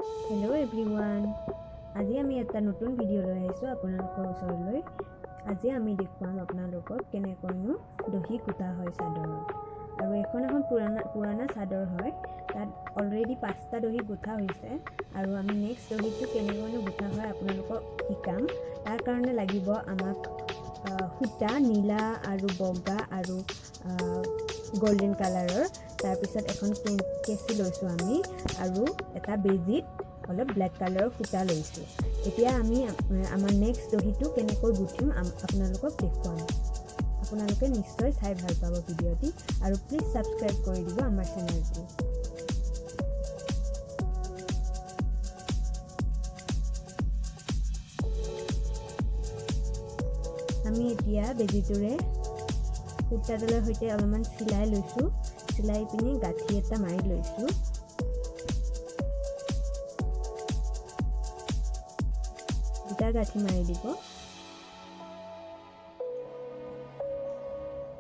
Hello' everyone, আজি আমি এটা নতুন ভিডিঅ' লৈ আহিছোঁ আপোনালোকৰ ওচৰলৈ। আজি আমি দেখুৱাম আপোনালোকক কেনেকৈনো দহি গোঁঠা হয় চাদৰত। আৰু এখন পুৰণা চাদৰ হয়, তাত অলৰেডি 5টা দহি গোঁঠা হৈছে। আৰু আমি নেক্সট দহিটো কেনেকৈনো গোঁঠা হয় আপোনালোকক শিকাম। তাৰ কাৰণে লাগিব আমাক সূতা নীলা আৰু বগা আৰু গোল্ডেন কালাৰৰ। তাৰপিছত এখন কেঁচি লৈছোঁ আমি আৰু এটা বেজিত অলপ ব্লেক কালাৰৰ সূতা লৈছোঁ। এতিয়া আমি আমাৰ নেক্সট দহিটো কেনেকৈ গুঠিম আপোনালোকক দেখুৱাম। আপোনালোকে নিশ্চয় চাই ভাল পাব ভিডিঅ'টি আৰু প্লিজ ছাবস্ক্ৰাইব কৰি দিব আমাৰ চেনেলটো। আমি এতিয়া বেজিটোৰে সূতাডালৰ সৈতে অলপমান চিলাই লৈছোঁ। চিলাই পিনি গাঁঠি এটা মাৰি লৈছোঁ। দুটা গাঁঠি মাৰি দিব।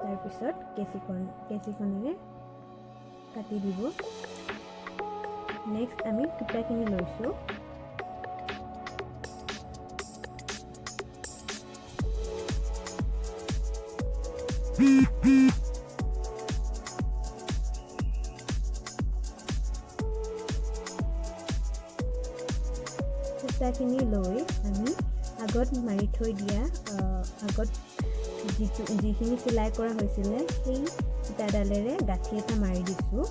তাৰপিছত কেঁচিখনেৰে কাটি দিব। নেক্সট আমি সূতাখিনি লৈছোঁ। সূতাখিনি লৈ আমি আগত মাৰি থৈ দিয়া যিখিনি চিলাই কৰা হৈছিলে সেই সূতাডালেৰে গাঁঠি এটা মাৰি দিছোঁ।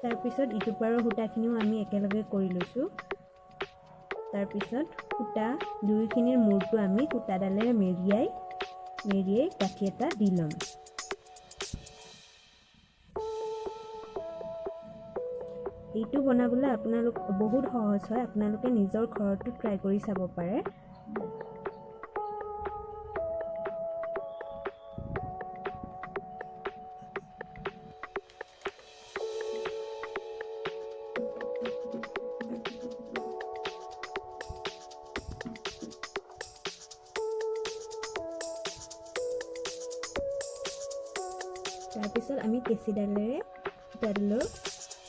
তাৰপিছত ইটো পাৰৰ সূতাখিনিও আমি একেলগে কৰি লৈছোঁ। তাৰপিছত সূতা দুয়োখিনিৰ মূৰটো আমি সূতাডালেৰে মেৰিয়াই গাঁঠি এটা দি ল'ম। এইটো বনাবলৈ বহুত সহজ হয়, আপোনালোকে নিজৰ ঘৰতো ট্ৰাই কৰি চাব পাৰে। তাৰপিছত আমি কেঁচিডালেৰে সূতাডালৰ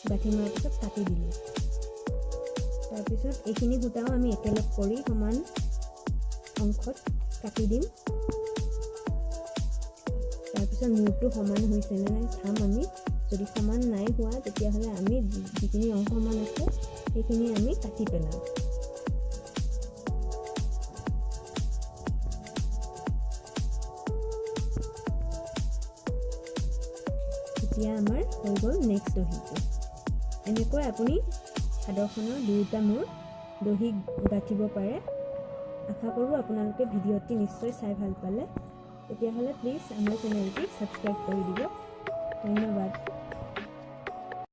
গাঁঠি মৰাৰ পিছত কাটি দিলোঁ। তাৰপিছত এইখিনি সূতাও আমি একেলগ কৰি সমান অংশত কাটি দিম। তাৰপিছত মূৰটো সমান হৈছে নে নাই চাম আমি। যদি সমান নাই হোৱা তেতিয়াহ'লে আমি যিখিনি অংশ সমান আছে সেইখিনি আমি কাটি পেলাম। এতিয়া আমাৰ হৈ গ'ল নেক্সট দহিটো। এনেকৈ আপুনি চাদৰখনৰ দুয়োটা মূৰ দহি গাঁঠিব পাৰে। আশা কৰোঁ আপোনালোকে ভিডিঅ'টি নিশ্চয় চাই ভাল পালে। তেতিয়াহ'লে প্লিজ আমাৰ চেনেলটি ছাবস্ক্ৰাইব কৰি দিব। ধন্যবাদ।